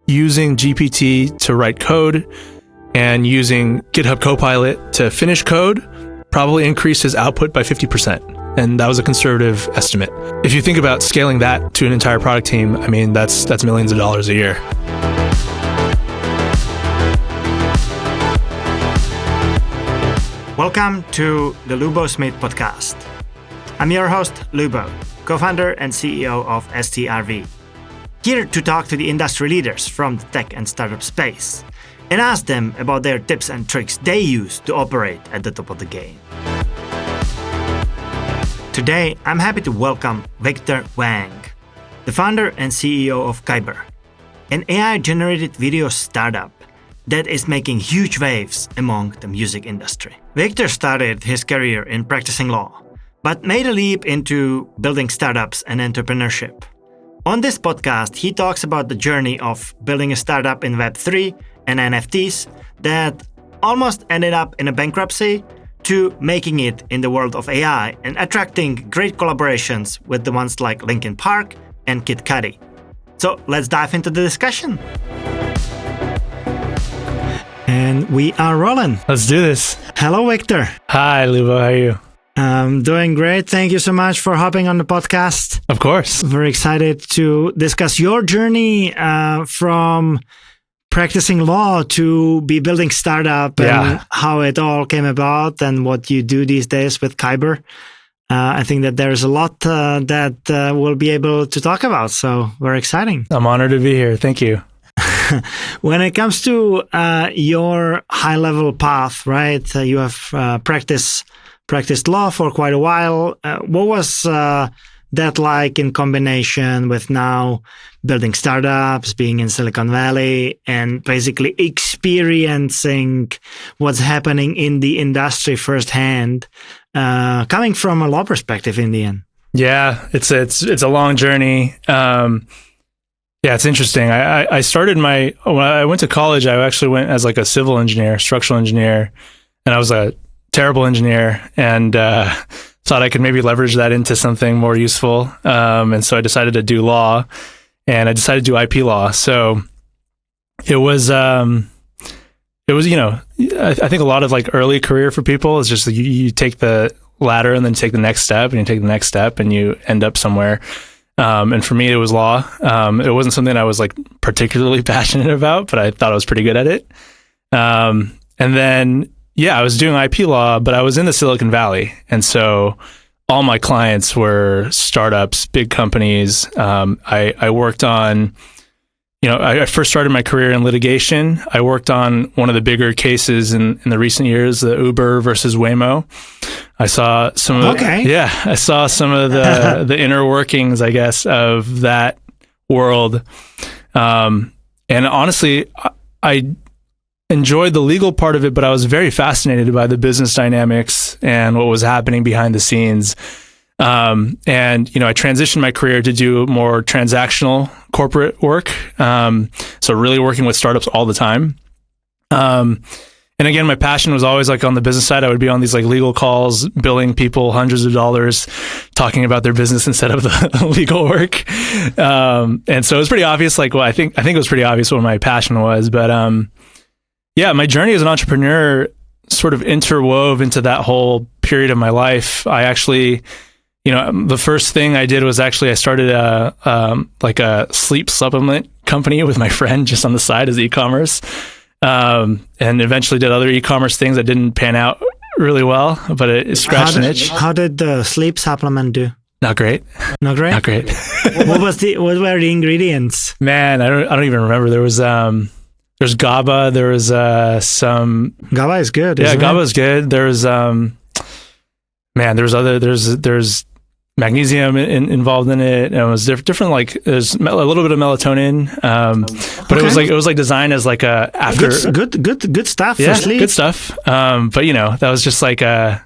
using GPT to write code and using GitHub Copilot to finish code probably increased his output by 50%. And that was a conservative estimate. If you think about scaling that to an entire product team, I mean, that's millions of dollars a year. Welcome to the Lubo Smid podcast. I'm your host, Lubo, co-founder and CEO of STRV. Here to talk to the industry leaders from the tech and startup space and ask them about their tips and tricks they use to operate at the top of the game. Today, I'm happy to welcome Victor Wang, the founder and CEO of Kaiber, an AI-generated video startup that is making huge waves among the music industry. Victor started his career in practicing law, but made a leap into building startups and entrepreneurship. On this podcast, he talks about the journey of building a startup in Web3 and NFTs that almost ended up in a bankruptcy to making it in the world of AI and attracting great collaborations with the ones like Linkin Park and Kid Cudi. So let's dive into the discussion. And we are rolling. Let's do this. Hello, Victor. Hi, Lubo. How are you? I'm doing great. Thank you so much for hopping on the podcast. Of course. Very excited to discuss your journey from practicing law to be building startup and how it all came about and what you do these days with Kaiber. I think that there's a lot that we'll be able to talk about. So very exciting. I'm honored to be here. Thank you. When it comes to your high-level path, right? You have practiced law for quite a while. What was that like in combination with now building startups, being in Silicon Valley, and basically experiencing what's happening in the industry firsthand, coming from a law perspective in the end? Yeah, it's a long journey. Yeah, it's interesting. I started when I went to college, I actually went as like a civil engineer, structural engineer, and I was a terrible engineer and thought I could maybe leverage that into something more useful. And so I decided to do law, and I decided to do IP law. So it was, I think a lot of like early career for people is just you take the ladder and then take the next step, and you take the next step and you end up somewhere. And for me, it was law. It wasn't something I was like particularly passionate about, but I thought I was pretty good at it. And then, I was doing IP law, but I was in the Silicon Valley. And so all my clients were startups, big companies. I worked on, I first started my career in litigation. I worked on one of the bigger cases in the recent years, the Uber versus Waymo. I saw some of I saw some of the inner workings, I guess, of that world. And honestly, I enjoyed the legal part of it, but I was very fascinated by the business dynamics and what was happening behind the scenes. And, I transitioned my career to do more transactional corporate work. So really working with startups all the time. And again, my passion was always like on the business side. I would be on these like legal calls, billing people hundreds of dollars, talking about their business instead of the legal work. And so it was pretty obvious, like, I think it was pretty obvious what my passion was. But my journey as an entrepreneur sort of interwove into that whole period of my life. I actually, the first thing I did was I started a sleep supplement company with my friend just on the side as e-commerce. And eventually did other e-commerce things that didn't pan out really well, but it scratched an itch. How did the sleep supplement do? Not great. Not great? Not great. What were the ingredients? Man, I don't even remember. There's GABA. There was some. GABA is good. Yeah, GABA is good. There's there's magnesium involved in it, and it was different. Like there's a little bit of melatonin, but it was like designed as like a after good stuff. Yeah, for sleep. Good stuff. But that was just like it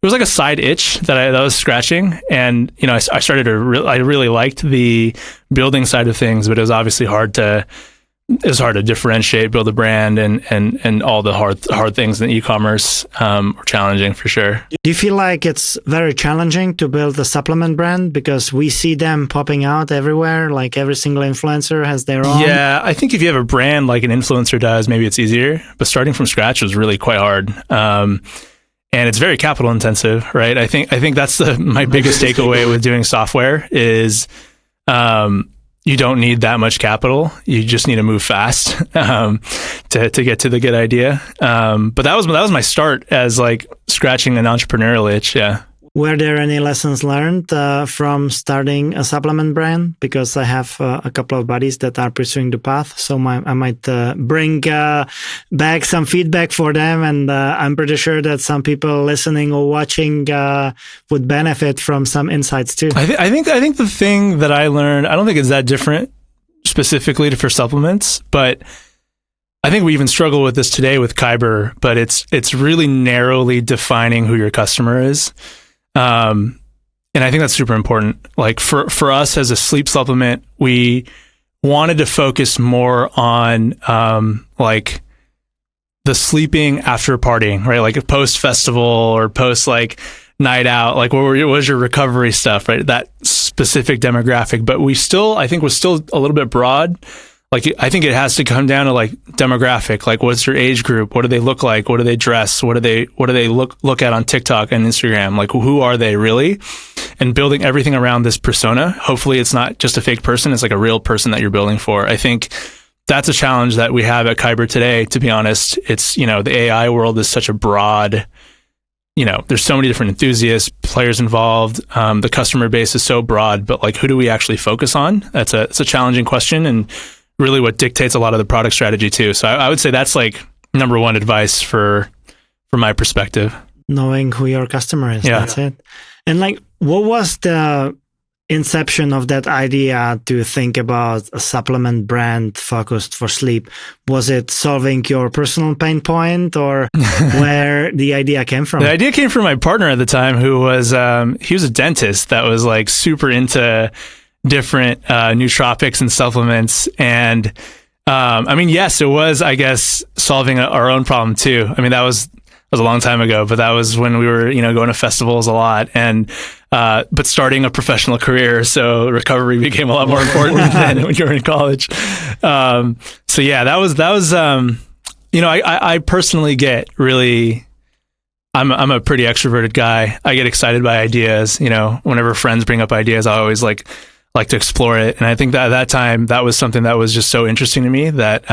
was like a side itch that was scratching, and I started to I really liked the building side of things, but it was obviously hard to it's hard to differentiate, build a brand, and all the hard things in e-commerce are challenging for sure. Do you feel like it's very challenging to build a supplement brand because we see them popping out everywhere? Like every single influencer has their own. Yeah, I think if you have a brand like an influencer does, maybe it's easier. But starting from scratch was really quite hard. And it's very capital intensive, right? I think that's my biggest takeaway with doing software is you don't need that much capital. You just need to move fast to get to the good idea. But that was my start as like scratching an entrepreneurial itch. Yeah. Were there any lessons learned from starting a supplement brand? Because I have a couple of buddies that are pursuing the path, so I might bring back some feedback for them, and I'm pretty sure that some people listening or watching would benefit from some insights too. I think the thing that I learned, I don't think it's that different specifically for supplements, but I think we even struggle with this today with Kaiber, but it's really narrowly defining who your customer is. And I think that's super important. Like for us as a sleep supplement, we wanted to focus more on, like the sleeping after partying, right? Like a post festival or post like night out, like what was your recovery stuff, right? That specific demographic, but I think was still a little bit broad. Like, I think it has to come down to like demographic, like what's your age group? What do they look like? What do they dress? What do they look at on TikTok and Instagram? Like, who are they really? And building everything around this persona. Hopefully it's not just a fake person. It's like a real person that you're building for. I think that's a challenge that we have at Kaiber today, to be honest. It's, the AI world is such a broad, there's so many different enthusiasts, players involved. The customer base is so broad, but like, who do we actually focus on? It's a challenging question, and really what dictates a lot of the product strategy too. So I would say that's like number one advice from my perspective. Knowing who your customer is, yeah. That's it. And like, what was the inception of that idea to think about a supplement brand focused for sleep? Was it solving your personal pain point, or where the idea came from? The idea came from my partner at the time, who was, he was a dentist that was like super into different nootropics and supplements. And yes, it was, I guess, solving our own problem too. I mean, that was a long time ago, but that was when we were, going to festivals a lot, and but starting a professional career, so recovery became a lot more important than when you were in college. So yeah, that was I personally get really, I'm a pretty extroverted guy. I get excited by ideas. Whenever friends bring up ideas, I always like to explore it. And I think that at that time, that was something that was just so interesting to me that,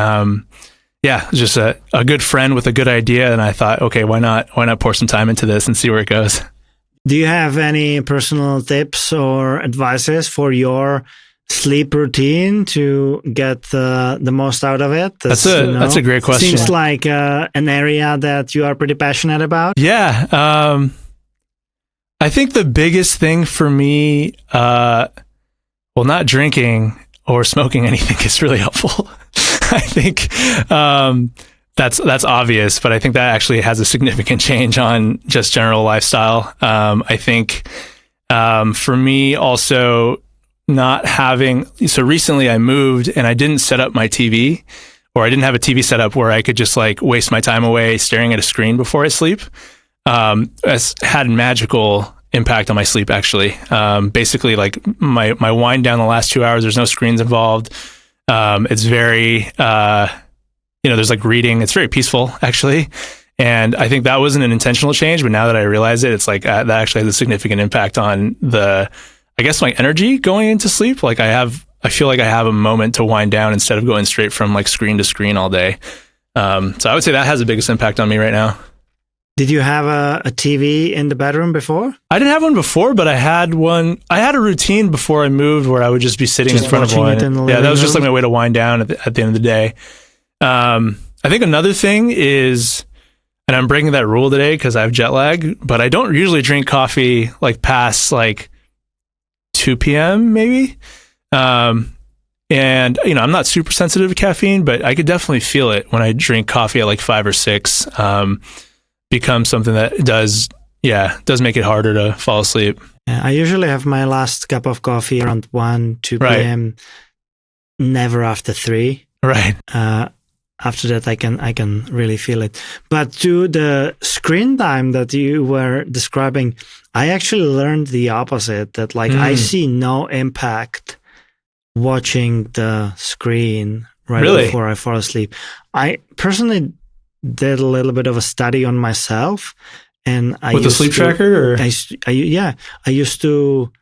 just a good friend with a good idea. And I thought, okay, why not pour some time into this and see where it goes? Do you have any personal tips or advices for your sleep routine to get the most out of it? That's a great question. Seems like an area that you are pretty passionate about. Yeah. I think the biggest thing for me, not drinking or smoking anything is really helpful. I think that's obvious, but I think that actually has a significant change on just general lifestyle. I think for me also not having, so recently I moved and I didn't set up my TV, or I didn't have a TV set up where I could just like waste my time away staring at a screen before I sleep. It's had magical impact on my sleep, actually. Basically, like my wind down the last 2 hours, there's no screens involved. It's very, there's like reading. It's very peaceful, actually. And I think that wasn't an intentional change, but now that I realize it, it's like that actually has a significant impact on my energy going into sleep. Like I feel like I have a moment to wind down instead of going straight from like screen to screen all day. So I would say that has the biggest impact on me right now. Did you have a TV in the bedroom before? I didn't have one before, but I had one. I had a routine before I moved where I would just be sitting in front of one. That was just like my way to wind down at the end of the day. I think another thing is, and I'm breaking that rule today because I have jet lag, but I don't usually drink coffee like past like 2 p.m. maybe. And I'm not super sensitive to caffeine, but I could definitely feel it when I drink coffee at like 5 or 6. Becomes something that does make it harder to fall asleep. I usually have my last cup of coffee around 1, 2 p.m. Never after 3. Right. After that, I can really feel it. But to the screen time that you were describing, I actually learned the opposite. That like I see no impact watching the screen right before I fall asleep. I personally did a little bit of a study on myself, and I with the sleep tracker. Or? I used to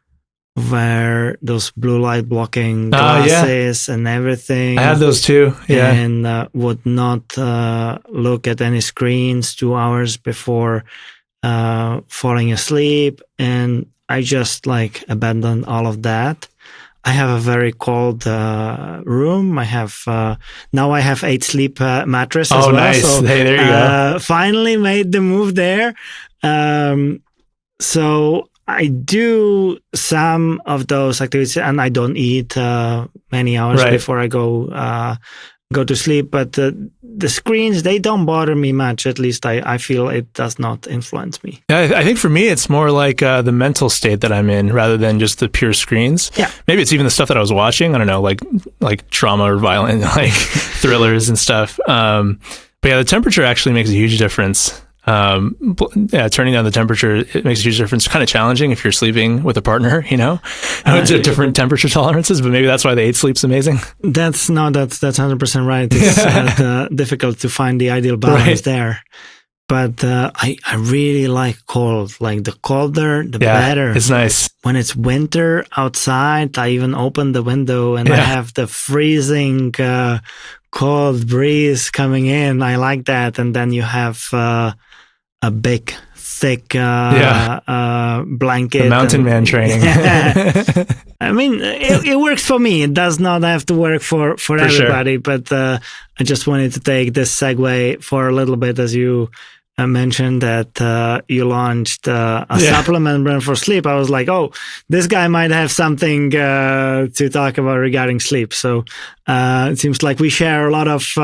wear those blue light blocking glasses and everything. I had those too. Yeah, and would not look at any screens 2 hours before falling asleep, and I just like abandoned all of that. I have a very cold room. I have now I have 8 sleep mattress as well. Nice. So, hey, there you go. Finally made the move there. So I do some of those activities, and I don't eat many hours before I go to sleep. But the screens, they don't bother me much. At least I feel it does not influence me. Yeah, I think for me, it's more like the mental state that I'm in rather than just the pure screens. Yeah. Maybe it's even the stuff that I was watching. I don't know, like drama or violent, like thrillers and stuff. But yeah, the temperature actually makes a huge difference. Turning down the temperature, it makes a huge difference. It's kind of challenging if you're sleeping with a partner, different temperature tolerances, but maybe that's why the 8 sleep's amazing. That's 100% right. It's difficult to find the ideal balance there. But I really like cold. Like the colder, the better. It's nice. When it's winter outside, I even open the window and I have the freezing cold breeze coming in. I like that. And then you have a big, thick blanket. The mountain man training. I mean, it works for me. It does not have to work for everybody. Sure. But I just wanted to take this segue for a little bit, as you mentioned that you launched a supplement brand for sleep. I was like, oh, this guy might have something to talk about regarding sleep. So it seems like we share a lot of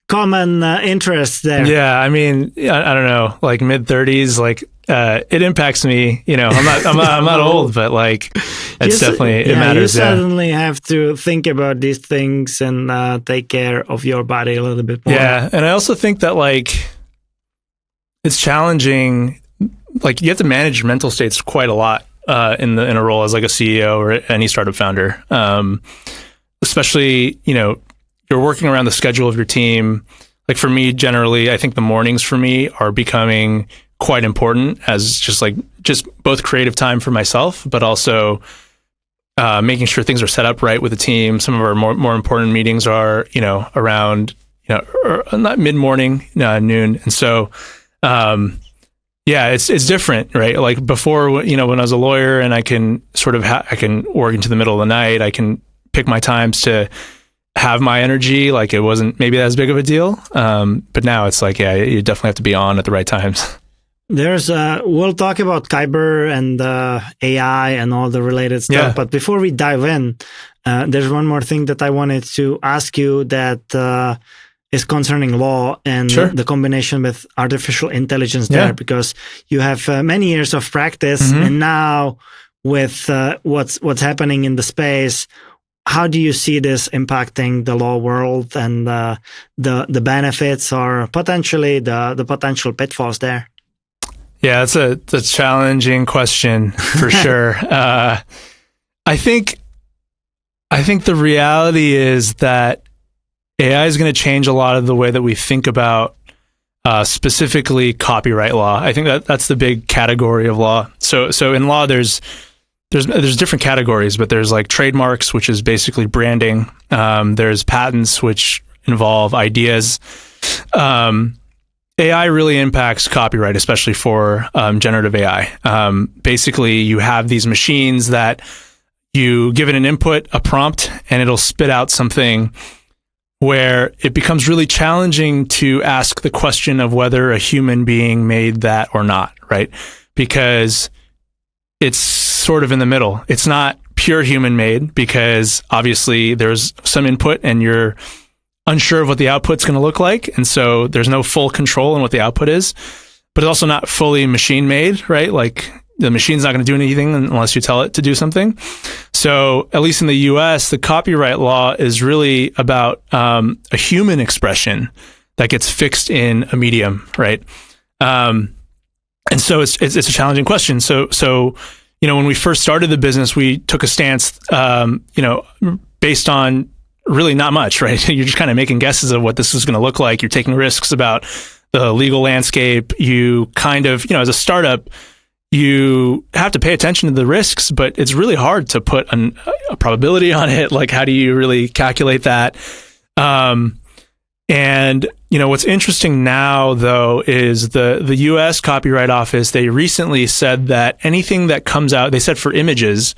common interests there. Yeah, I mean, I don't know, like mid-30s, like it impacts me. I'm not old, but like it's definitely it matters. You suddenly have to think about these things and take care of your body a little bit more. Yeah, and I also think that like it's challenging. Like you have to manage mental states quite a lot in a role as like a CEO or any startup founder. Especially, you're working around the schedule of your team. Like for me, generally, I think the mornings for me are becoming quite important as just both creative time for myself, but also making sure things are set up right with the team. Some of our more important meetings are, around, not mid-morning, noon. And so, it's different, right? Like before, when I was a lawyer and I can sort of, I can work into the middle of the night, I can pick my times to have my energy. Like it wasn't maybe as big of a deal. But now it's like, you definitely have to be on at the right times. We'll talk about Kaiber and AI and all the related stuff. Yeah. But before we dive in, there's one more thing that I wanted to ask you that is concerning law and the combination with artificial intelligence there, because you have many years of practice, and now with what's happening in the space, how do you see this impacting the law world and the benefits or potentially the potential pitfalls there? Yeah, it's a challenging question for sure. I think the reality is that AI is going to change a lot of the way that we think about specifically copyright law. I think that's the big category of law. So in law, there's different categories, but there's like trademarks, which is basically branding. There's patents, which involve ideas. AI really impacts copyright, especially for generative AI. Basically, you have these machines that you give it an input, a prompt, and it'll spit out something where it becomes really challenging to ask the question of whether a human being made that or not, right? Because it's sort of in the middle. It's not pure human made because obviously there's some input and you're unsure of what the output's going to look like. And so there's no full control on what the output is, but it's also not fully machine made, right? Like the machine's not going to do anything unless you tell it to do something. So at least in the US, the copyright law is really about a human expression that gets fixed in a medium, right? And so it's a challenging question. So when we first started the business, we took a stance, based on really not much, right? You're just kind of making guesses of what this is going to look like. You're taking risks about the legal landscape. You kind of, as a startup, you have to pay attention to the risks, but it's really hard to put a probability on it. Like, how do you really calculate that? And what's interesting now, though, is the U.S. Copyright Office, they recently said that anything that comes out, they said for images,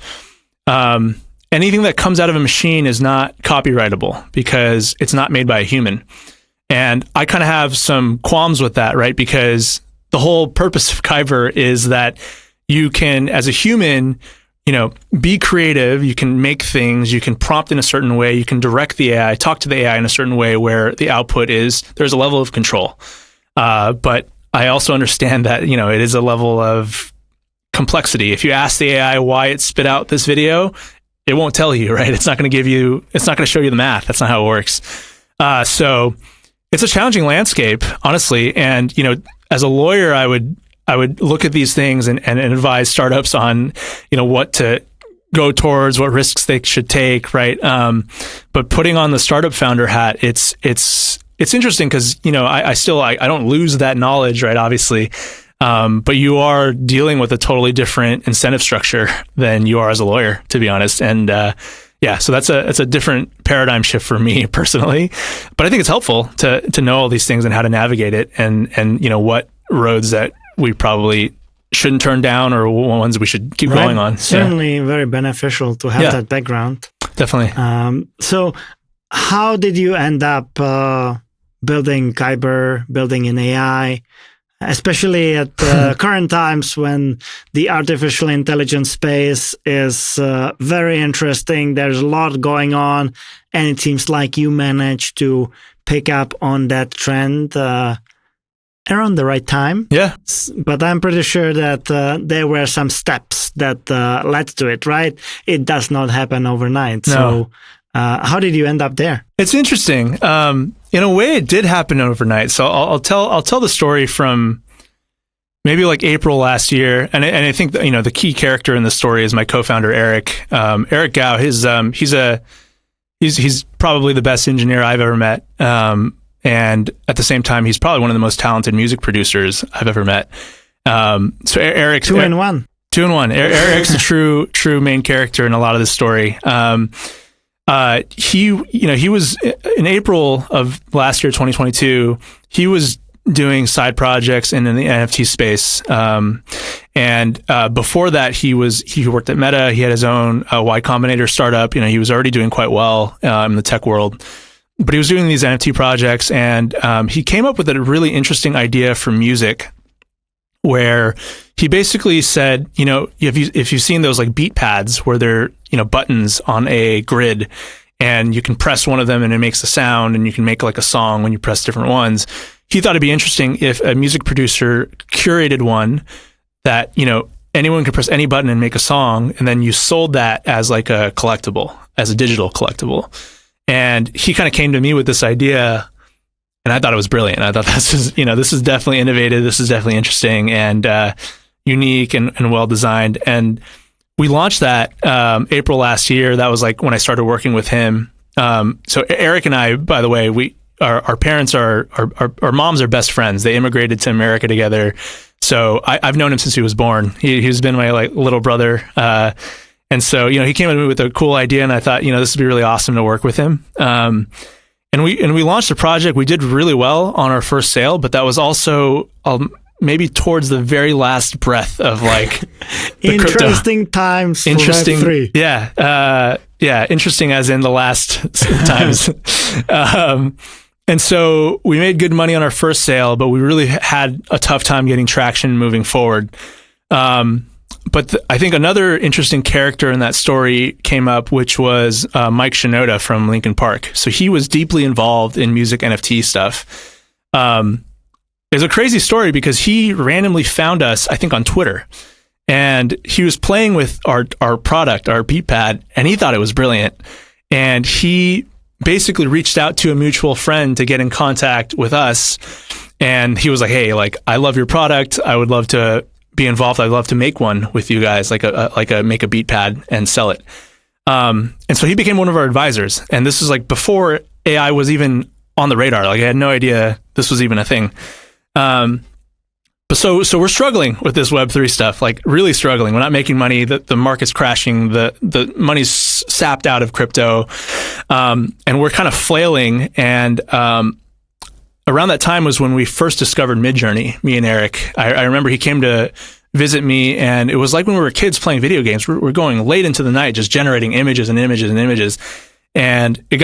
anything that comes out of a machine is not copyrightable because it's not made by a human. And I kind of have some qualms with that, right? Because the whole purpose of Kaiber is that you can, as a human, be creative, you can make things, you can prompt in a certain way, you can direct the AI, talk to the AI in a certain way where the output there's a level of control. But I also understand that, it is a level of complexity. If you ask the AI why it spit out this video, it won't tell you, right? It's not going to show you the math. That's not how it works. So it's a challenging landscape, honestly. And, as a lawyer, I would look at these things and advise startups on, what to go towards, what risks they should take, right? But putting on the startup founder hat, it's interesting because, I don't lose that knowledge, right? Obviously. But you are dealing with a totally different incentive structure than you are as a lawyer, to be honest. And so that's a different paradigm shift for me personally. But I think it's helpful to know all these things and how to navigate it, and what roads that we probably shouldn't turn down or ones we should keep going on. Certainly very beneficial to have that background. Definitely. So how did you end up building Kaiber, building an AI? Especially at current times when the artificial intelligence space is very interesting. There's a lot going on, and it seems like you managed to pick up on that trend around the right time. Yeah. But I'm pretty sure that there were some steps that led to it, right? It does not happen overnight. No. So how did you end up there? It's interesting. In a way, it did happen overnight. So I'll tell the story from maybe like April last year, and I think that, the key character in the story is my co-founder Eric. Eric Gao. He's probably the best engineer I've ever met, and at the same time, he's probably one of the most talented music producers I've ever met. So Eric's two in one. Eric's a true main character in a lot of this story. He was in April of last year, 2022, he was doing side projects in the NFT space. And before that, he worked at Meta. He had his own Y Combinator startup. He was already doing quite well in the tech world, but he was doing these NFT projects, and he came up with a really interesting idea for music, where he basically said, if you've seen those like beat pads where they're, buttons on a grid, and you can press one of them and it makes a sound, and you can make like a song when you press different ones. He thought it'd be interesting if a music producer curated one that, anyone could press any button and make a song, and then you sold that as like a collectible, as a digital collectible. And he kind of came to me with this idea, and I thought it was brilliant. I thought this is definitely innovative. This is definitely interesting and unique and well designed. And we launched that April last year. That was like when I started working with him. So Eric and I, by the way, our parents our moms are best friends. They immigrated to America together. So I've known him since he was born. He's been my like little brother. And so, he came to me with a cool idea, and I thought, this would be really awesome to work with him. And we launched the project. We did really well on our first sale, but that was also maybe towards the very last breath of like the interesting crypto. Times. Interesting. For Web3. Yeah. Interesting as in the last times. And so we made good money on our first sale, but we really had a tough time getting traction moving forward. But I think another interesting character in that story came up, which was Mike Shinoda from Linkin Park. So he was deeply involved in music NFT stuff. It's a crazy story because he randomly found us, I think, on Twitter. And he was playing with our product, our beat pad, and he thought it was brilliant. And he basically reached out to a mutual friend to get in contact with us. And he was like, hey, like, I love your product. I would love to be involved. I'd love to make one with you guys, make a beat pad and sell it. And so he became one of our advisors. And this was like before AI was even on the radar. Like, I had no idea this was even a thing. But so we're struggling with this Web3 stuff, like really struggling. We're not making money. The market's crashing. The money's sapped out of crypto. And we're kind of flailing. And around that time was when we first discovered Midjourney, me and Eric. I remember he came to visit me, and it was like when we were kids playing video games. We're going late into the night, just generating images and images and images. And he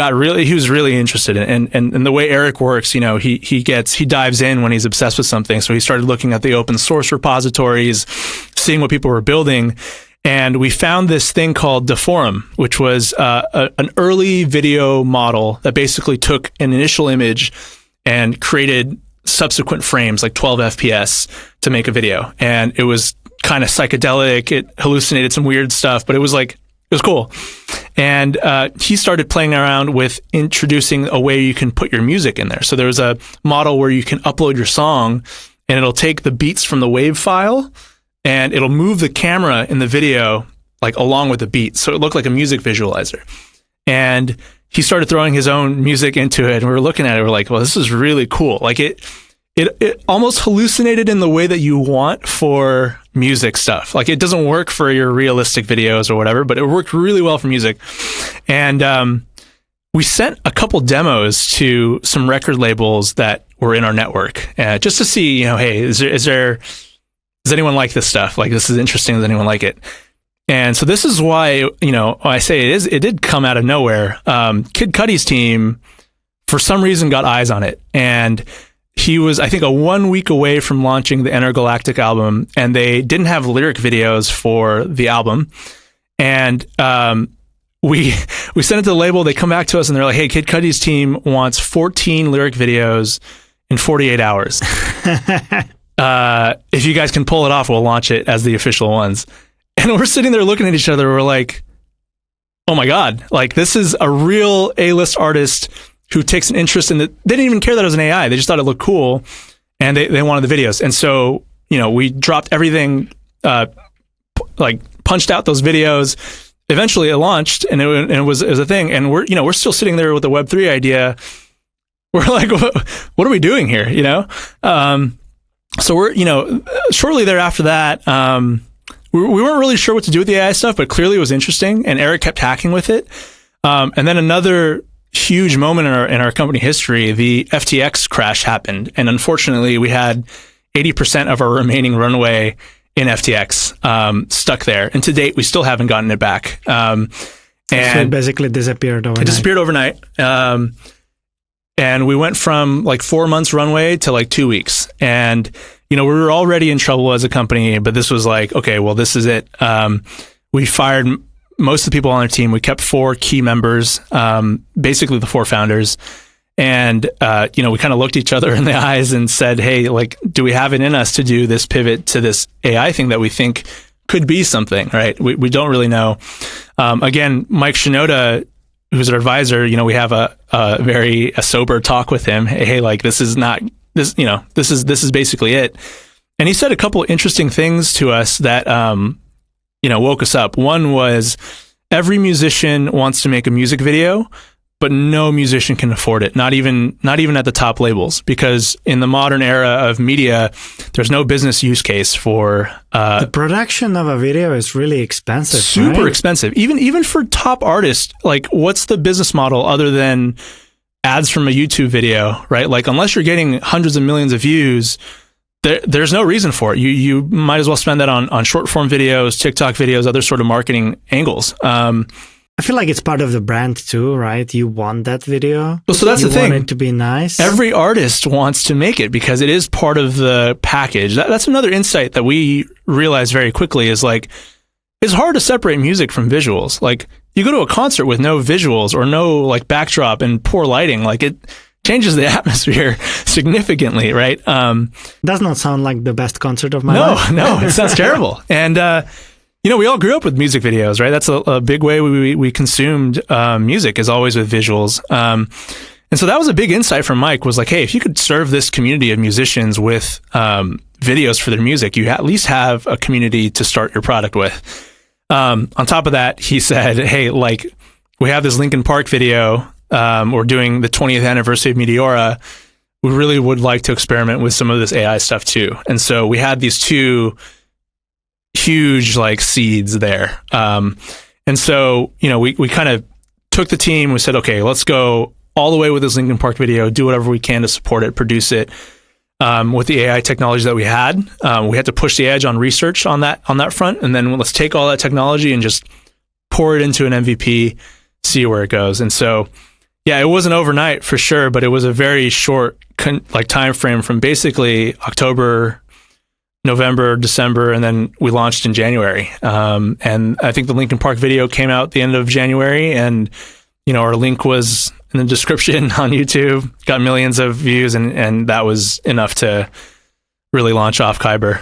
was really interested in it. And the way Eric works, you know, he dives in when he's obsessed with something. So he started looking at the open source repositories, seeing what people were building. And we found this thing called Deforum, which was an early video model that basically took an initial image and created subsequent frames, like 12 FPS, to make a video. And it was kind of psychedelic. It hallucinated some weird stuff, but it was cool. And he started playing around with introducing a way you can put your music in there. So there's a model where you can upload your song, and it'll take the beats from the WAV file, and it'll move the camera in the video like along with the beat. So it looked like a music visualizer. And he started throwing his own music into it, and we were looking at it. We're like, well, this is really cool. Like it almost hallucinated in the way that you want for music stuff. Like, it doesn't work for your realistic videos or whatever, but it worked really well for music. And we sent a couple demos to some record labels that were in our network, just to see, you know, hey, does anyone like this stuff? Like, this is interesting. Does anyone like it? And so this is why, you know, I say it did come out of nowhere. Kid Cudi's team, for some reason, got eyes on it. And he was, I think, a 1 week away from launching the Intergalactic album, and they didn't have lyric videos for the album. And we sent it to the label. They come back to us, and they're like, hey, Kid Cudi's team wants 14 lyric videos in 48 hours. If you guys can pull it off, we'll launch it as the official ones. And we're sitting there looking at each other. We're like, oh my God, like, this is a real A-list artist who takes an interest in it. They didn't even care that it was an AI. They just thought it looked cool, and they wanted the videos. And so, you know, we dropped everything, like punched out those videos. Eventually it launched, and it was a thing. And we're still sitting there with the Web3 idea. We're like, what are we doing here? You know? So we're, you know, shortly thereafter that, we weren't really sure what to do with the AI stuff, but clearly it was interesting, and Eric kept hacking with it. And then another huge moment in our company history, the FTX crash happened, and unfortunately we had 80% of our remaining runway in FTX stuck there, and to date we still haven't gotten it back. And so it basically disappeared overnight. It disappeared overnight, and we went from like 4 months runway to like 2 weeks. And you know, we were already in trouble as a company, but this was like, okay, well, this is it. We fired most of the people on our team. We kept 4 key members, basically the 4 founders. And, you know, we kind of looked each other in the eyes and said, hey, like, do we have it in us to do this pivot to this AI thing that we think could be something, right? We don't really know. Again, Mike Shinoda, who's our advisor, you know, we have a very sober talk with him. Hey, like, this is basically it. And he said a couple of interesting things to us that, you know, woke us up. One was, every musician wants to make a music video, but no musician can afford it. Not even at the top labels, because in the modern era of media, there's no business use case for the production of a video is really expensive. Super expensive. Even for top artists, like, what's the business model other than ads from a YouTube video, right? Like, unless you're getting hundreds of millions of views, there's no reason for it. You might as well spend that on short form videos, TikTok videos, other sort of marketing angles. I feel like it's part of the brand too, right? You want that video. Well, so that's the thing. You want it to be nice. Every artist wants to make it because it is part of the package. That's another insight that we realized very quickly, is like, it's hard to separate music from visuals. Like, you go to a concert with no visuals or no like backdrop and poor lighting, like, changes the atmosphere significantly, right? Does not sound like the best concert of my life. No, it sounds terrible. And we all grew up with music videos, right? That's a big way we consumed music, is always with visuals. And so that was a big insight from Mike, was like, hey, if you could serve this community of musicians with videos for their music, you at least have a community to start your product with. On top of that, he said, hey, like, we have this Linkin Park video. We're doing the 20th anniversary of Meteora. We really would like to experiment with some of this AI stuff too. And so we had these two huge like seeds there. And so, we kind of took the team, we said, okay, let's go all the way with this Linkin Park video, do whatever we can to support it, produce it with the AI technology that we had. We had to push the edge on research on that front. And then let's take all that technology and just pour it into an MVP, see where it goes. And so, yeah, it wasn't overnight for sure, but it was a very short time frame from basically October, November, December, and then we launched in January. And I think the Linkin Park video came out the end of January, and our link was in the description on YouTube, got millions of views, and that was enough to really launch off Kaiber.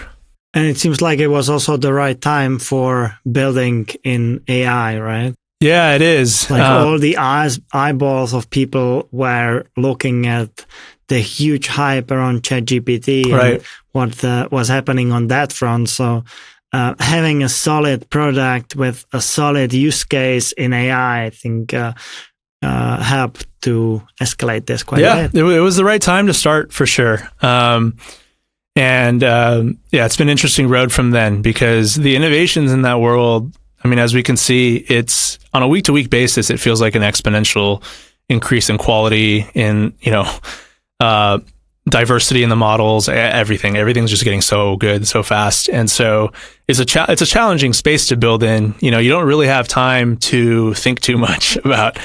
And it seems like it was also the right time for building in AI, right? Yeah, it is. Like all the eyeballs of people were looking at the huge hype around ChatGPT and what was happening on that front. So having a solid product with a solid use case in AI, I think helped to escalate this quite a bit. It was the right time to start for sure. It's been an interesting road from then, because the innovations in that world, I mean, as we can see, it's on a week-to-week basis, it feels like an exponential increase in quality, in, diversity in the models, everything's just getting so good so fast. And so it's a challenging space to build in. You don't really have time to think too much about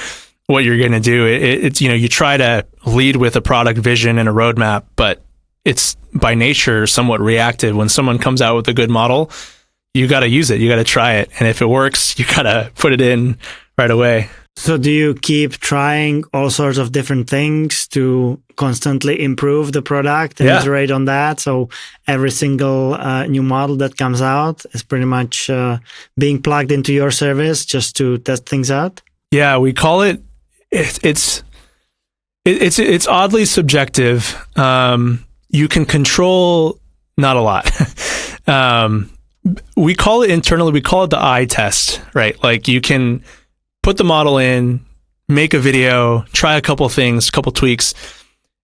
what you're going to do. It's you try to lead with a product vision and a roadmap, but it's by nature somewhat reactive. When someone comes out with a good model, you got to use it, you got to try it, and if it works, you got to put it in right away. So do you keep trying all sorts of different things to constantly improve the product and iterate on that? So every single new model that comes out is pretty much being plugged into your service just to test things out? Yeah, we call it's oddly subjective. You can control not a lot. We call it internally, we call it the eye test, right? Like, you can put the model in, make a video, try a couple things, couple tweaks.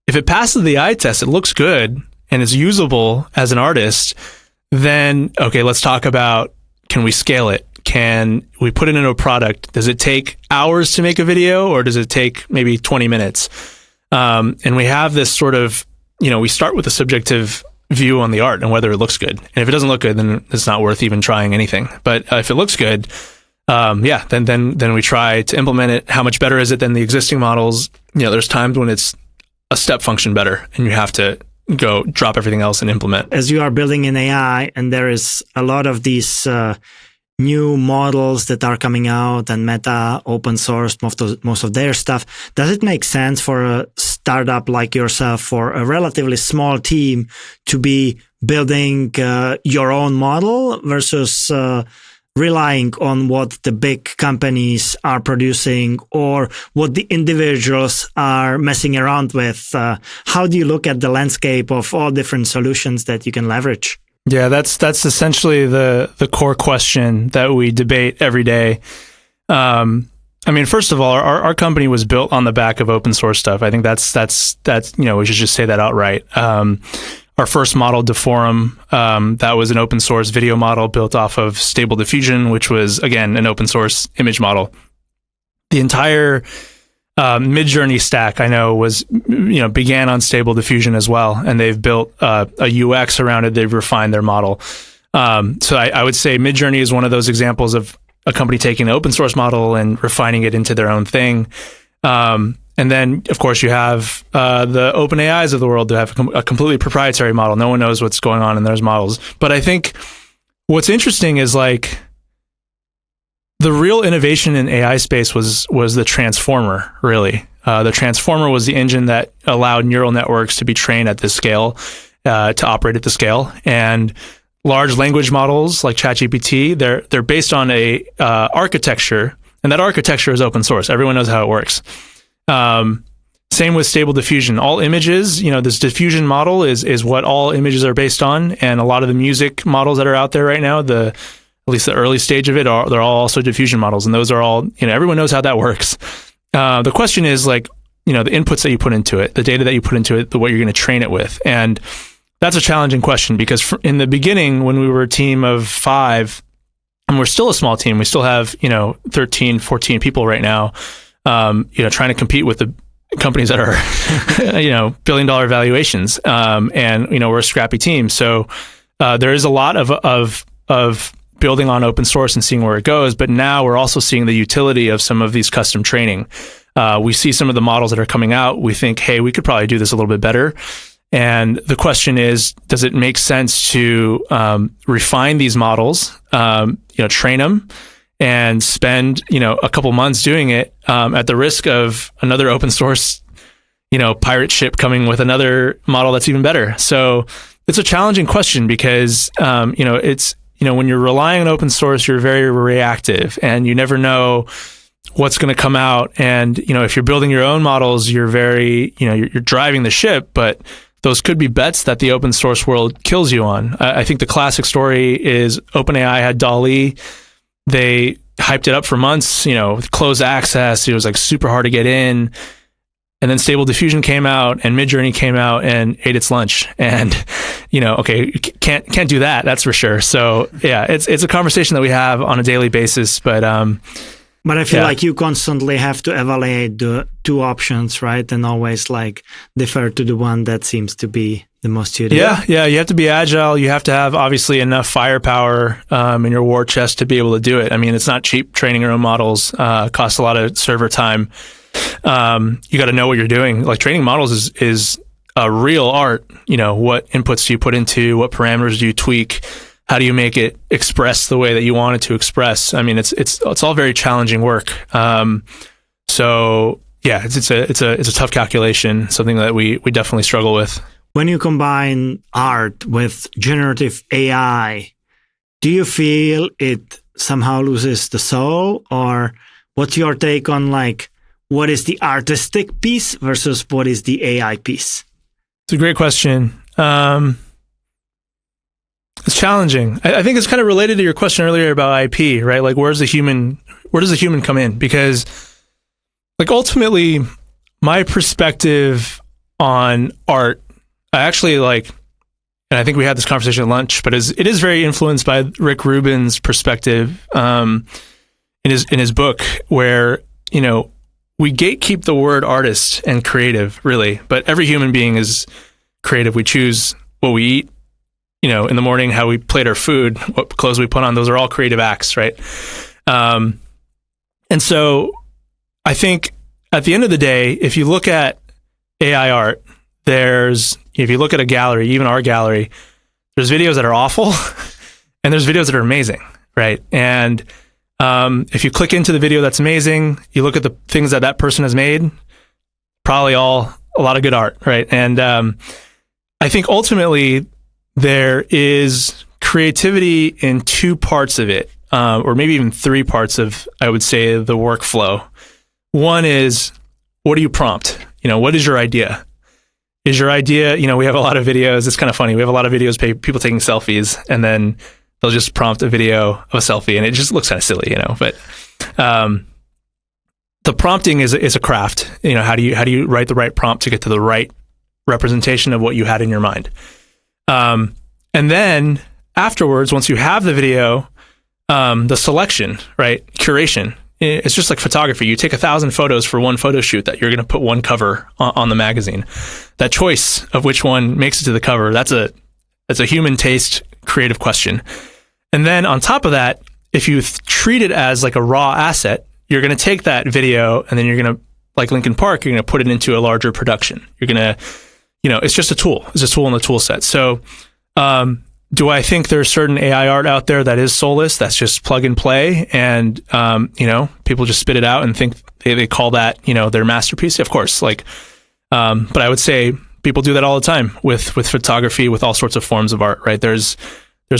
If it passes the eye test, it looks good and is usable as an artist, then, okay, let's talk about, can we scale it? Can we put it into a product? Does it take hours to make a video, or does it take maybe 20 minutes? And we have this sort of, we start with a subjective view on the art and whether it looks good. And if it doesn't look good, then it's not worth even trying anything. But if it looks good, then we try to implement it. How much better is it than the existing models? There's times when it's a step function better, and you have to go drop everything else and implement. As you are building in AI, and there is a lot of these new models that are coming out, and Meta open sourced most of their stuff, does it make sense for a startup like yourself, for a relatively small team, to be building your own model versus relying on what the big companies are producing or what the individuals are messing around with? How do you look at the landscape of all different solutions that you can leverage? Yeah, that's essentially the core question that we debate every day. I mean, first of all, our company was built on the back of open source stuff. I think that's we should just say that outright. Our first model, Deforum, that was an open source video model built off of Stable Diffusion, which was, again, an open source image model. The entire Midjourney stack, I know, began on Stable Diffusion as well, and they've built a UX around it. They've refined their model. So I would say Midjourney is one of those examples of a company taking an open source model and refining it into their own thing. And then, of course, you have the open AIs of the world that have a completely proprietary model. No one knows what's going on in those models. But I think what's interesting is, like, the real innovation in AI space was the transformer, really. The transformer was the engine that allowed neural networks to be trained at this scale, to operate at the scale. And large language models like ChatGPT, they're based on a architecture, and that architecture is open source. Everyone knows how it works. Same with Stable Diffusion. All images, this diffusion model is what all images are based on, and a lot of the music models that are out there right now, at least the early stage of it, they're all also diffusion models, and those are all, everyone knows how that works. The question is the inputs that you put into it, the data that you put into it, what you're going to train it with, and that's a challenging question because in the beginning, when we were a team of 5, and we're still a small team, we still have 13, 14 people right now, trying to compete with the companies that are, $1 billion valuations. And we're a scrappy team. So there is a lot of building on open source and seeing where it goes. But now we're also seeing the utility of some of these custom training. We see some of the models that are coming out. We think, hey, we could probably do this a little bit better. And the question is, does it make sense to refine these models, train them, and spend, a couple months doing it at the risk of another open source, pirate ship coming with another model that's even better. So it's a challenging question because, it's, when you're relying on open source, you're very reactive and you never know what's going to come out. And, if you're building your own models, you're very, you're driving the ship, but those could be bets that the open source world kills you on. I think the classic story is OpenAI had DALL-E. They hyped it up for months, closed access. It was super hard to get in. And then Stable Diffusion came out and Midjourney came out and ate its lunch. And, okay, you can't do that. That's for sure. So yeah, it's a conversation that we have on a daily basis, but I feel like you constantly have to evaluate the two options, right? And always defer to the one that seems to be the most suited. Yeah. You have to be agile. You have to have obviously enough firepower in your war chest to be able to do it. I mean, it's not cheap training your own models. Costs a lot of server time. You got to know what you're doing. Training models is a real art. What inputs do you put into? What parameters do you tweak? How do you make it express the way that you want it to express? I mean, it's all very challenging work. So yeah, it's a tough calculation, something that we definitely struggle with. When you combine art with generative AI, do you feel it somehow loses the soul? Or what's your take on what is the artistic piece versus what is the AI piece? It's a great question. It's challenging. I think it's kind of related to your question earlier about IP, right? Where does the human come in? Because ultimately my perspective on art, I actually and I think we had this conversation at lunch, but it is very influenced by Rick Rubin's perspective in his book, where we gatekeep the word artist and creative, really, but every human being is creative. We choose what we eat, in the morning, how we plate our food, what clothes we put on. Those are all creative acts, right? And so I think at the end of the day, if you look at AI art, if you look at a gallery, even our gallery, there's videos that are awful and there's videos that are amazing, right? And if you click into the video that's amazing, you look at the things that person has made, probably a lot of good art, right? And I think ultimately there is creativity in 2 parts of it, or maybe even 3 parts of, I would say, the workflow. One is, what do you prompt? What is your idea? Is your idea, we have a lot of videos. It's kind of funny. We have a lot of videos, people taking selfies, and then they'll just prompt a video of a selfie, and it just looks kind of silly, But the prompting is a craft. How do you write the right prompt to get to the right representation of what you had in your mind? And then afterwards, once you have the video, the selection, right? Curation. It's just like photography. You take 1,000 photos for one photo shoot that you're going to put one cover on the magazine. That choice of which one makes it to the cover, that's a human taste, creative question. And then on top of that, if you treat it as a raw asset, you're going to take that video and then you're going to, like Linkin Park, you're going to put it into a larger production. You're going to, it's just a tool. It's a tool in the tool set. So, do I think there's certain AI art out there that is soulless, that's just plug and play, and people just spit it out and think they call that, their masterpiece. Of course, but I would say people do that all the time with photography, with all sorts of forms of art, right? There's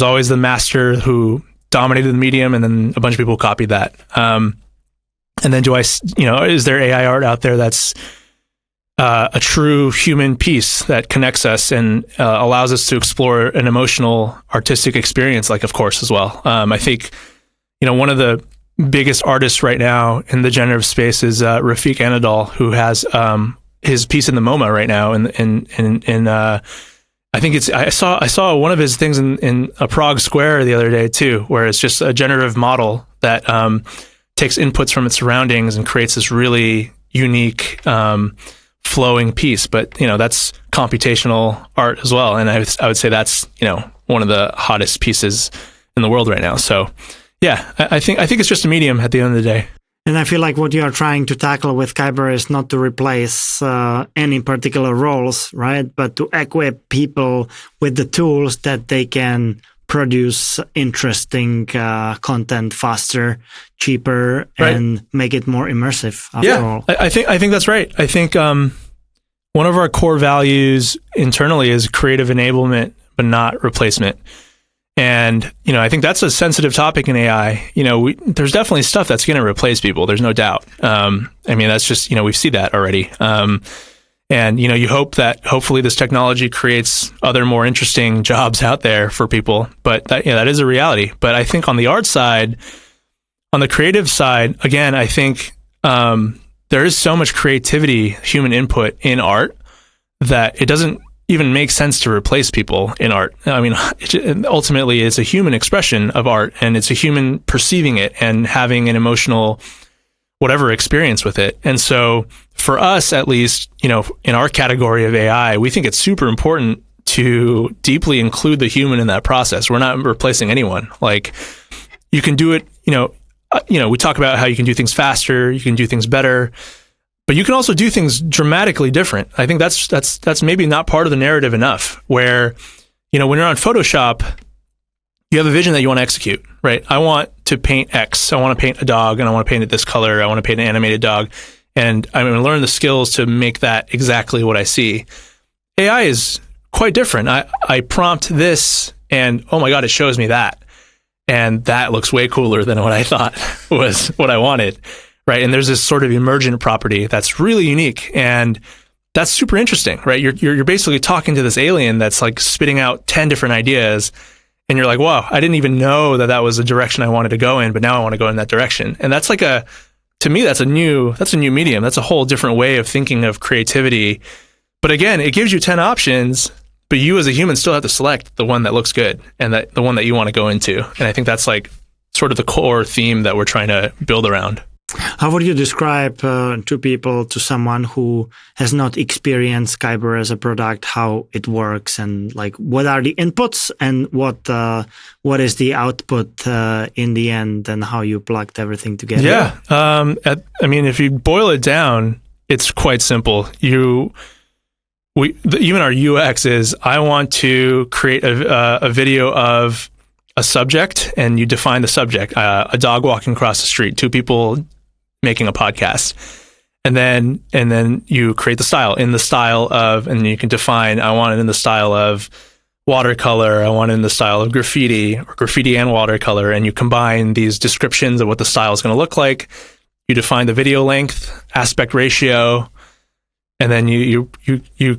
always the master who dominated the medium, and then a bunch of people copied that. And then is there AI art out there that's a true human piece that connects us and allows us to explore an emotional, artistic experience? Like, of course, as well. I think, one of the biggest artists right now in the generative space is Rafik Anadol, who has his piece in the MoMA right now. I think I saw one of his things in a Prague Square the other day too, where it's just a generative model that takes inputs from its surroundings and creates this really unique flowing piece. But that's computational art as well, and I would say that's one of the hottest pieces in the world right now. So yeah, I think it's just a medium at the end of the day. And I feel like what you are trying to tackle with Kaiber is not to replace any particular roles, right? But to equip people with the tools that they can produce interesting content faster, cheaper, right, and make it more immersive after all. I think that's right. I think one of our core values internally is creative enablement, but not replacement. And, I think that's a sensitive topic in AI. There's definitely stuff that's going to replace people. There's no doubt. That's just, we see that already. And, you hope that hopefully this technology creates other more interesting jobs out there for people. But that is a reality. But I think on the art side, on the creative side, again, I think there is so much creativity, human input in art that it doesn't even make sense to replace people in art. Ultimately, it's a human expression of art, and it's a human perceiving it and having an emotional whatever experience with it. And so for us, at least, in our category of AI, we think it's super important to deeply include the human in that process. We're not replacing anyone. Like, you can do it, we talk about how you can do things faster, you can do things better, but you can also do things dramatically different. I think that's maybe not part of the narrative enough, where, when you're on Photoshop, you have a vision that you want to execute, right? I want to paint X. I want to paint a dog, and I want to paint it this color. I want to paint an animated dog. And I'm going to learn the skills to make that exactly what I see. AI is quite different. I prompt this, and oh my God, it shows me that. And that looks way cooler than what I thought was what I wanted. Right. And there's this sort of emergent property that's really unique. And that's super interesting, right? You're basically talking to this alien that's like spitting out 10 different ideas. And you're like, wow, I didn't even know that was a direction I wanted to go in, but now I want to go in that direction. And that's to me, that's a new medium. That's a whole different way of thinking of creativity. But again, it gives you 10 options, but you as a human still have to select the one that looks good and the one that you want to go into. And I think that's like sort of the core theme that we're trying to build around. How would you describe to someone who has not experienced Kaiber as a product, how it works, and like what are the inputs and what is the output in the end, and how you plugged everything together? Yeah, if you boil it down, it's quite simple. Even our UX is, I want to create a video of a subject, and you define the subject, a dog walking across the street, two people making a podcast, and then you create the style in the style of, and you can define, I want it in the style of watercolor, I want it in the style of graffiti, or graffiti and watercolor, and you combine these descriptions of what the style is going to look like. You define the video length, aspect ratio, and then you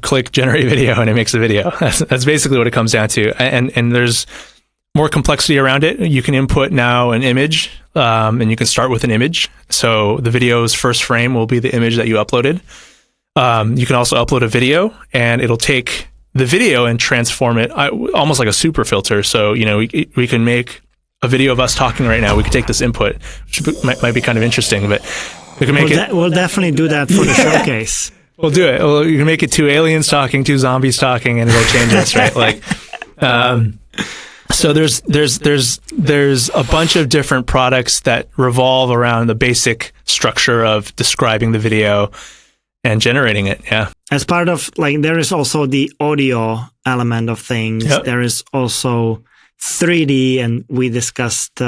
click generate video, and it makes a video. That's basically what it comes down to. And there's more complexity around it. You can input now an image, and you can start with an image. So the video's first frame will be the image that you uploaded. You can also upload a video, and it'll take the video and transform it almost like a super filter. So, we can make a video of us talking right now. We could take this input, which might be kind of interesting, but we can make we'll definitely do that for the showcase. We'll do it. You can make it 2 aliens talking, 2 zombies talking, and it'll change us, right? So there's a bunch of different products that revolve around the basic structure of describing the video and generating it. Yeah. As part of there is also the audio element of things. Yep. There is also 3D, and we discussed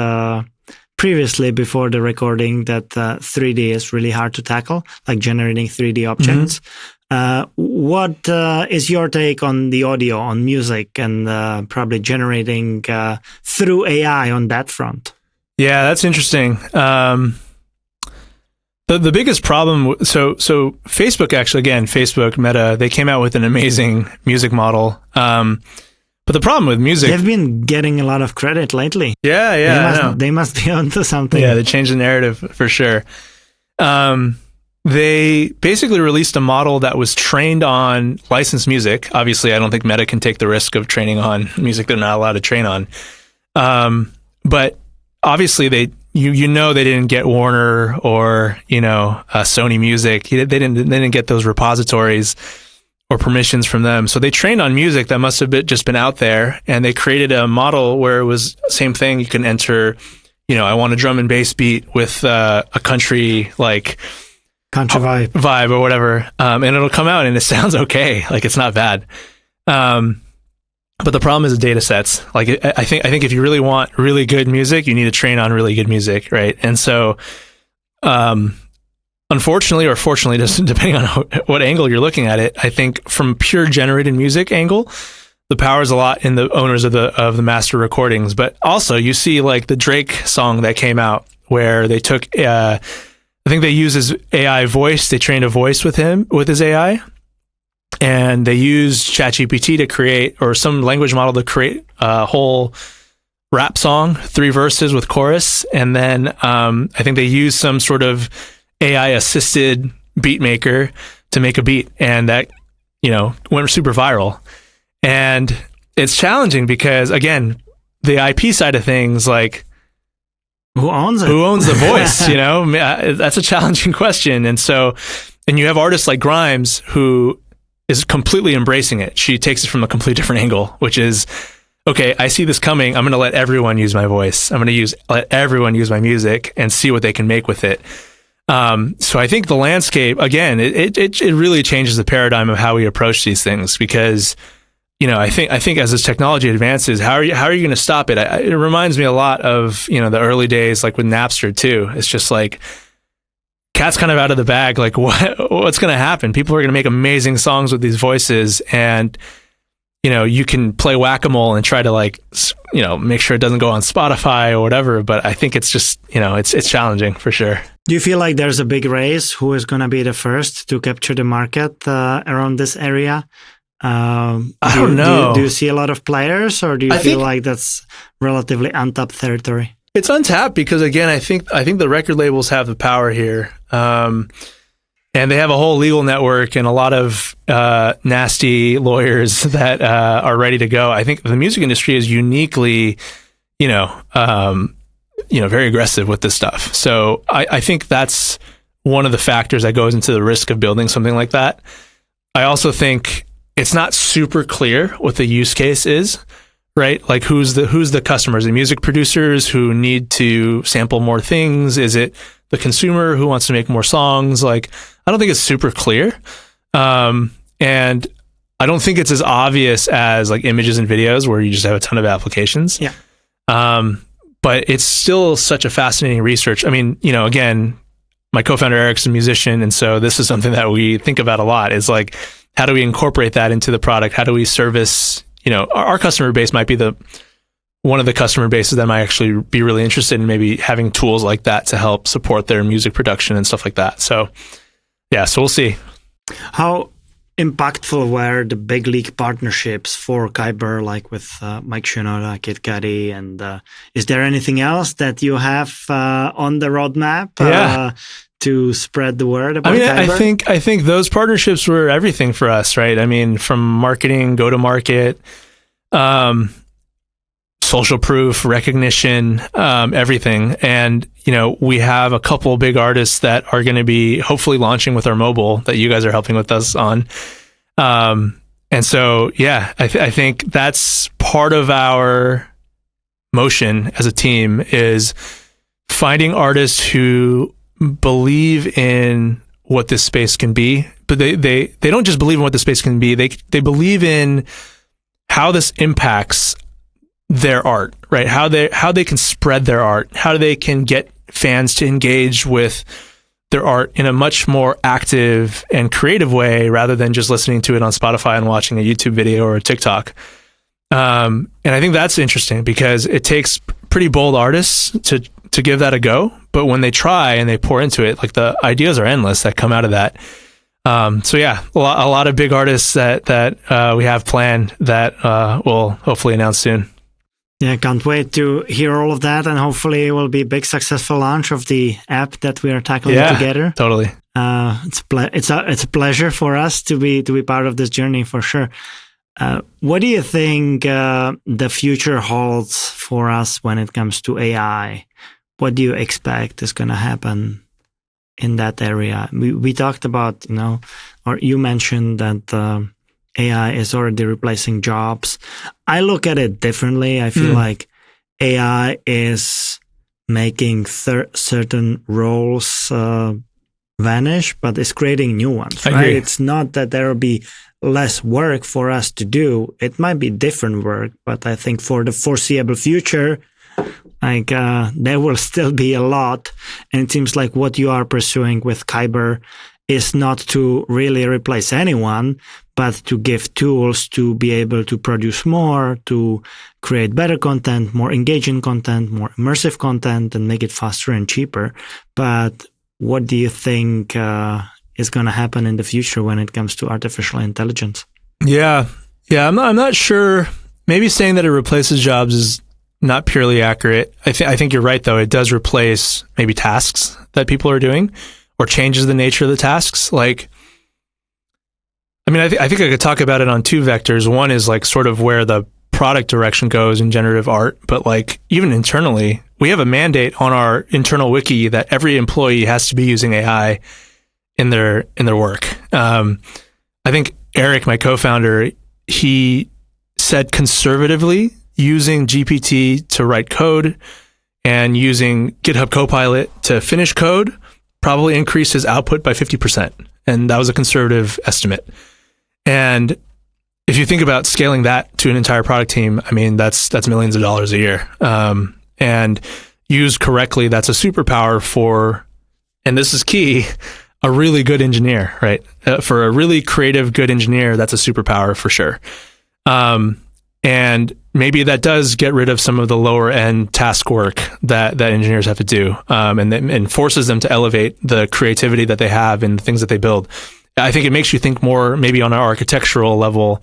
previously before the recording that 3D is really hard to tackle, like generating 3D objects. What is your take on the audio, on music, and probably generating through AI on that front? Yeah, that's interesting. The biggest problem, so Facebook actually, again, Facebook, Meta, they came out with an amazing music model. But the problem with music... They've been getting a lot of credit lately. Yeah. They must be onto something. Yeah, they changed the narrative for sure. They basically released a model that was trained on licensed music. Obviously, I don't think Meta can take the risk of training on music they're not allowed to train on. But obviously, they didn't get Warner or Sony Music. They didn't get those repositories or permissions from them. So they trained on music that must have just been out there, and they created a model where it was same thing. You can enter, I want a drum and bass beat with a country vibe or whatever, and it'll come out and it sounds okay. Like, it's not bad. But the problem is the data sets. Like, I think if you really want really good music, you need to train on really good music, right? And so, unfortunately or fortunately, just depending on what angle you're looking at it, I think from pure generated music angle, the power is a lot in the owners of the master recordings. But also, you see like the Drake song that came out where they took, I think they used his AI voice. They trained a voice with his AI. And they used ChatGPT to create, or some language model to create a whole rap song, 3 verses with chorus. And then I think they used some sort of AI-assisted beat maker to make a beat. And that, went super viral. And it's challenging because, again, the IP side of things, like, who owns it? Who owns the voice? That's a challenging question. And you have artists like Grimes who is completely embracing it. She takes it from a completely different angle, which is, okay, I see this coming. I'm going to let everyone use my voice. I'm going to let everyone use my music and see what they can make with it. So I think the landscape, again, it really changes the paradigm of how we approach these things, because, I think as this technology advances, how are you going to stop it? It reminds me a lot of, the early days, like with Napster too. It's just like, cat's kind of out of the bag. Like, what's going to happen? People are going to make amazing songs with these voices, and you can play whack-a-mole and try to make sure it doesn't go on Spotify or whatever. But I think it's just it's challenging for sure. Do you feel like there's a big race? Who is going to be the first to capture the market around this area? I don't know. Do you see a lot of players, or do you feel like that's relatively untapped territory? It's untapped because, again, I think the record labels have the power here, and they have a whole legal network and a lot of nasty lawyers that are ready to go. I think the music industry is uniquely, very aggressive with this stuff. So I think that's one of the factors that goes into the risk of building something like that. I also think it's not super clear what the use case is. Right? Like, who's the customers? The music producers who need to sample more things? Is it the consumer who wants to make more songs? Like, I don't think it's super clear. And I don't think it's as obvious as like images and videos where you just have a ton of applications. Yeah. But it's still such a fascinating research. I mean, again, my co-founder Eric's a musician, and so this is something that we think about a lot. Is like, how do we incorporate that into the product? How do we service our customer base might be one of the customer bases that might actually be really interested in maybe having tools like that to help support their music production and stuff like that. So, yeah, so we'll see. How impactful were the big league partnerships for Kaiber, like with Mike Shinoda, Kid Cudi, and is there anything else that you have on the roadmap? To spread the word about Kaiber? I think those partnerships were everything for us, right? I mean, from marketing, go to market, social proof, recognition, everything. And, we have a couple big artists that are going to be hopefully launching with our mobile that you guys are helping with us on. And so, I think that's part of our motion as a team, is finding artists who believe in what this space can be, but they don't just believe in what the space can be. They believe in how this impacts their art, right? How they can spread their art, how they can get fans to engage with their art in a much more active and creative way rather than just listening to it on Spotify and watching a YouTube video or a TikTok. And I think that's interesting because it takes pretty bold artists to give that a go. But when they try and they pour into it, like the ideas are endless that come out of that. So yeah, a lot of big artists that we have planned that we'll hopefully announce soon. Yeah, can't wait to hear all of that, and hopefully it will be a big successful launch of the app that we are tackling together. Totally. It's a pleasure for us to be part of this journey for sure. What do you think the future holds for us when it comes to AI? What do you expect is going to happen in that area? We talked about, or you mentioned that AI is already replacing jobs. I look at it differently. I feel like AI is making certain roles vanish, but it's creating new ones, right? It's not that there will be less work for us to do. It might be different work, but I think for the foreseeable future, there will still be a lot. And it seems like what you are pursuing with Kaiber is not to really replace anyone, but to give tools to be able to produce more, to create better content, more engaging content, more immersive content, and make it faster and cheaper. But what do you think is going to happen in the future when it comes to artificial intelligence? Yeah, I'm not sure. Maybe saying that it replaces jobs is not purely accurate. I think you're right, though. It does replace maybe tasks that people are doing, or changes the nature of the tasks. Like, I mean, I think I could talk about it on two vectors. One is like sort of where the product direction goes in generative art, but like even internally, we have a mandate on our internal wiki that every employee has to be using AI in their work. I think Eric, my co-founder, he said conservatively using GPT to write code and using GitHub Copilot to finish code probably increased his output by 50%. And that was a conservative estimate. And if you think about scaling that to an entire product team, I mean, that's millions of dollars a year. And used correctly, that's a superpower for, and this is key, a really good engineer, right? For a really creative, good engineer, that's a superpower for sure. And maybe that does get rid of some of the lower end task work that engineers have to do, and forces them to elevate the creativity that they have in the things that they build. I think it makes you think more maybe on an architectural level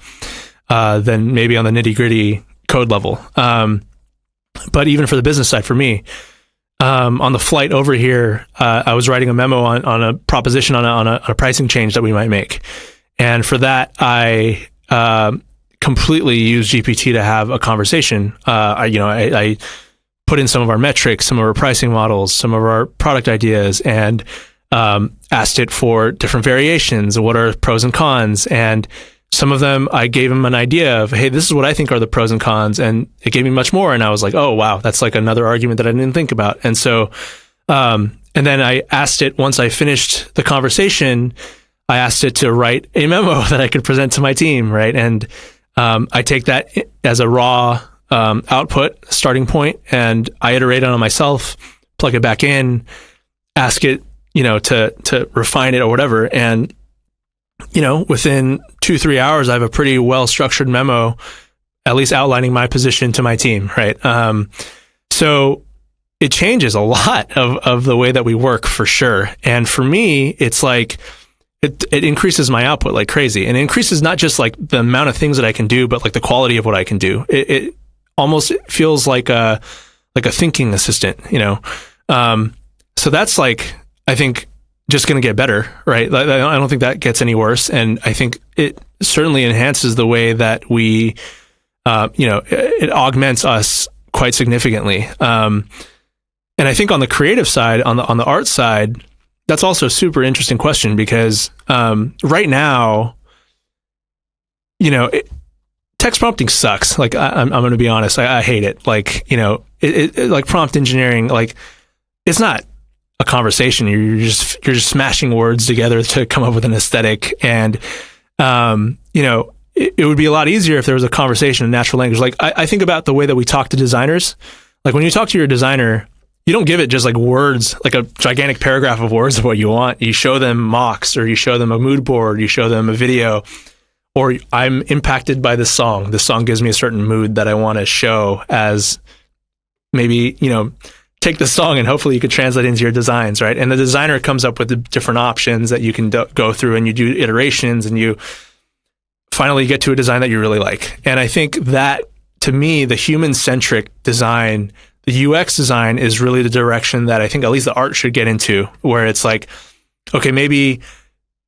than maybe on the nitty gritty code level. But even for the business side, for me, on the flight over here, I was writing a memo on a proposition on a pricing change that we might make. And for that, I completely use GPT to have a conversation. I put in some of our metrics, some of our pricing models, some of our product ideas, and asked it for different variations. What are pros and cons? And some of them, I gave him an idea of, hey, this is what I think are the pros and cons. And it gave me much more. And I was like, oh, wow, that's like another argument that I didn't think about. And so, and then I asked it, once I finished the conversation, I asked it to write a memo that I could present to my team, right? And I take that as a raw output starting point, and I iterate on it myself, plug it back in, ask it, to refine it or whatever. And, within 2-3 hours, I have a pretty well-structured memo, at least outlining my position to my team, right? So it changes a lot of the way that we work for sure. And for me, it's like, it increases my output like crazy, and it increases not just like the amount of things that I can do, but like the quality of what I can do. It almost feels like a thinking assistant, So that's like, I think, just going to get better, right? I don't think that gets any worse, and I think it certainly enhances the way that we, it augments us quite significantly. And I think on the creative side, on the art side, that's also a super interesting question because right now, text prompting sucks. Like I'm going to be honest, I hate it. Like like prompt engineering, like it's not a conversation. You're just smashing words together to come up with an aesthetic, and it would be a lot easier if there was a conversation in natural language. Like I think about the way that we talk to designers. Like when you talk to your designer, you don't give it just like words, like a gigantic paragraph of words of what you want. You show them mocks, or you show them a mood board, you show them a video, or I'm impacted by this song. This song gives me a certain mood that I want to show as maybe, take the song and hopefully you could translate into your designs, right? And the designer comes up with the different options that you can go through, and you do iterations, and you finally get to a design that you really like. And I think that, to me, the human-centric design, the UX design, is really the direction that I think at least the art should get into, where it's like, okay, maybe,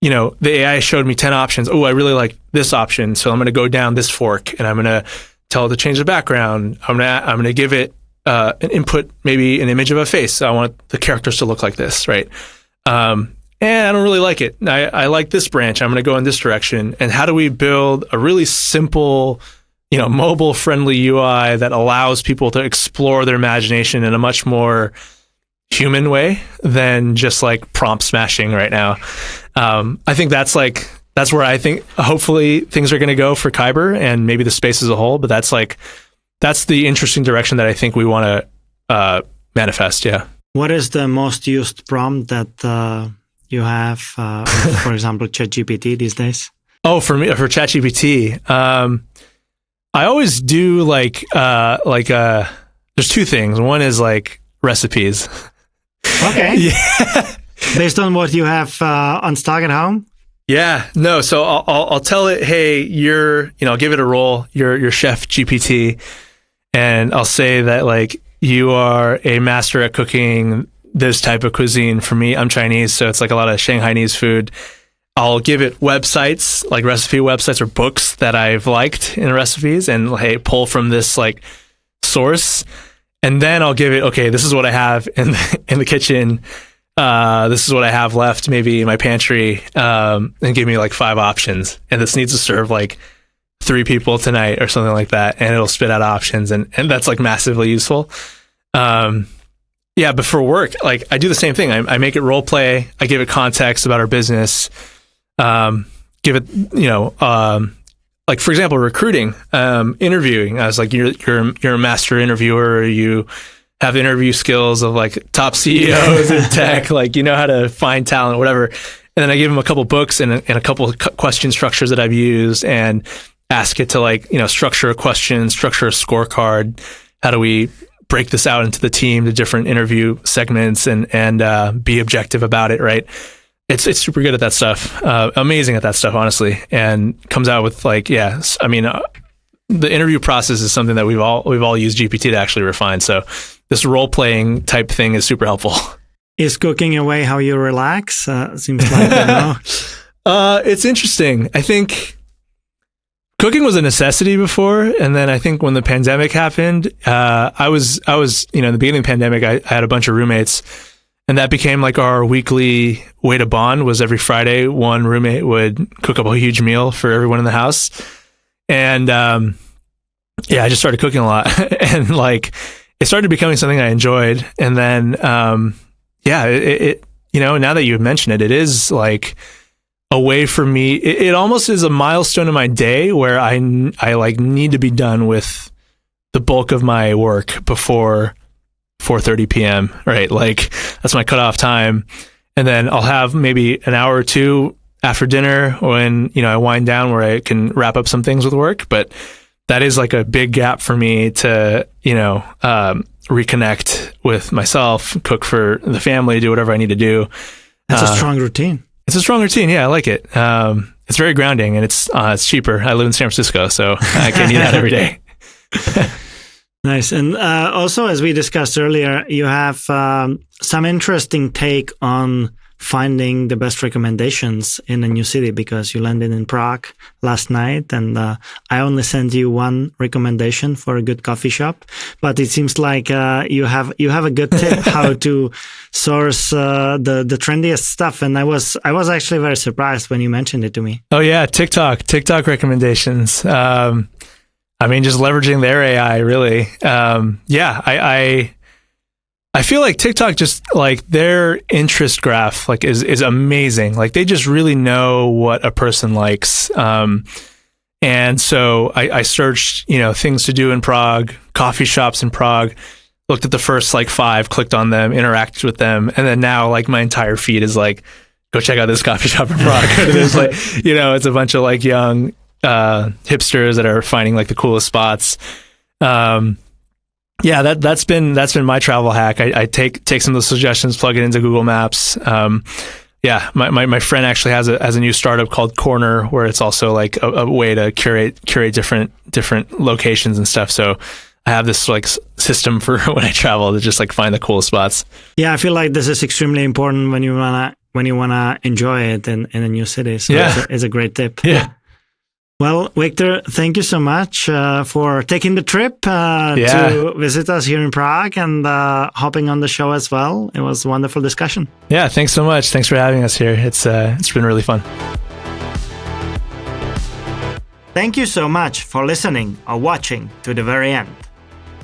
the AI showed me 10 options. Oh, I really like this option, so I'm going to go down this fork, and I'm going to tell it to change the background. I'm going to give it an input, maybe an image of a face. So I want the characters to look like this, right? And I don't really like it. I like this branch. I'm going to go in this direction. And how do we build a really simple, mobile-friendly UI that allows people to explore their imagination in a much more human way than just like prompt smashing right now? I think that's where I think hopefully things are going to go for Kaiber and maybe the space as a whole. But that's the interesting direction that I think we want to manifest. Yeah. What is the most used prompt that you have, for example, ChatGPT these days? Oh, for ChatGPT, I always do there's two things. One is like recipes. Okay. Yeah. Based on what you have on stock at home? Yeah. No. So I'll tell it, hey, I'll give it a role. You're Chef GPT. And I'll say that like you are a master at cooking this type of cuisine. For me, I'm Chinese, so it's like a lot of Shanghainese food. I'll give it websites, like recipe websites or books that I've liked in recipes, and hey, pull from this like source. And then I'll give it, okay, this is what I have in the kitchen. This is what I have left, maybe in my pantry, and give me like 5 options. And this needs to serve like 3 people tonight or something like that, and it'll spit out options, and that's like massively useful. But for work, like I do the same thing. I make it role play. I give it context about our business. Give it, like for example, recruiting, interviewing. I was like, you're a master interviewer. You have interview skills of like top CEOs in tech. Like you know how to find talent, whatever. And then I give them a couple books and a couple of question structures that I've used, and ask it to like, structure a question, structure a scorecard. How do we break this out into the team, the different interview segments, and be objective about it, right? It's super good at that stuff, amazing at that stuff, honestly, and comes out with like, the interview process is something that we've all used GPT to actually refine. So this role playing type thing is super helpful. Is cooking a way how you relax? Seems like it's interesting. I think cooking was a necessity before, and then I think when the pandemic happened, I was in the beginning of the pandemic, I had a bunch of roommates, and that became like our weekly way to bond. Was every Friday one roommate would cook up a huge meal for everyone in the house, and I just started cooking a lot, and like it started becoming something I enjoyed, and then now that you've mentioned it, it is like a way for me. It almost is a milestone in my day where I like need to be done with the bulk of my work before 4:30 p.m. Right, like that's my cutoff time, and then I'll have maybe an hour or two after dinner when I wind down where I can wrap up some things with work. But that is like a big gap for me to reconnect with myself, cook for the family, do whatever I need to do. That's a strong routine. It's a strong routine. Yeah, I like it. It's very grounding, and it's cheaper. I live in San Francisco, so I can eat that every day. Nice. And also, as we discussed earlier, you have some interesting take on finding the best recommendations in a new city, because you landed in Prague last night, and I only sent you one recommendation for a good coffee shop, but it seems like you have a good tip how to source the trendiest stuff, and I was actually very surprised when you mentioned it to me. Oh yeah, TikTok recommendations. Just leveraging their AI, really. I feel like TikTok, just like their interest graph, like is amazing. Like they just really know what a person likes. And so I searched, things to do in Prague, coffee shops in Prague, looked at the first like 5, clicked on them, interacted with them. And then now like my entire feed is like, go check out this coffee shop in Prague. There's like, it's a bunch of like young hipsters that are finding like the coolest spots. That's been my travel hack. I take some of the suggestions, plug it into Google Maps. My friend actually has a new startup called Corner, where it's also like a way to curate different locations and stuff. So I have this like system for when I travel to just like find the coolest spots. Yeah, I feel like this is extremely important when you wanna enjoy it in a new city. So it's a great tip. Yeah. Well, Victor, thank you so much for taking the trip to visit us here in Prague and hopping on the show as well. It was a wonderful discussion. Yeah, thanks so much. Thanks for having us here. It's been really fun. Thank you so much for listening or watching to the very end.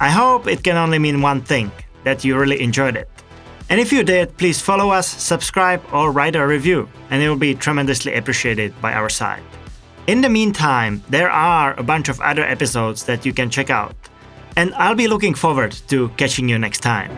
I hope it can only mean one thing, that you really enjoyed it. And if you did, please follow us, subscribe, or write a review, and it will be tremendously appreciated by our side. In the meantime, there are a bunch of other episodes that you can check out, and I'll be looking forward to catching you next time.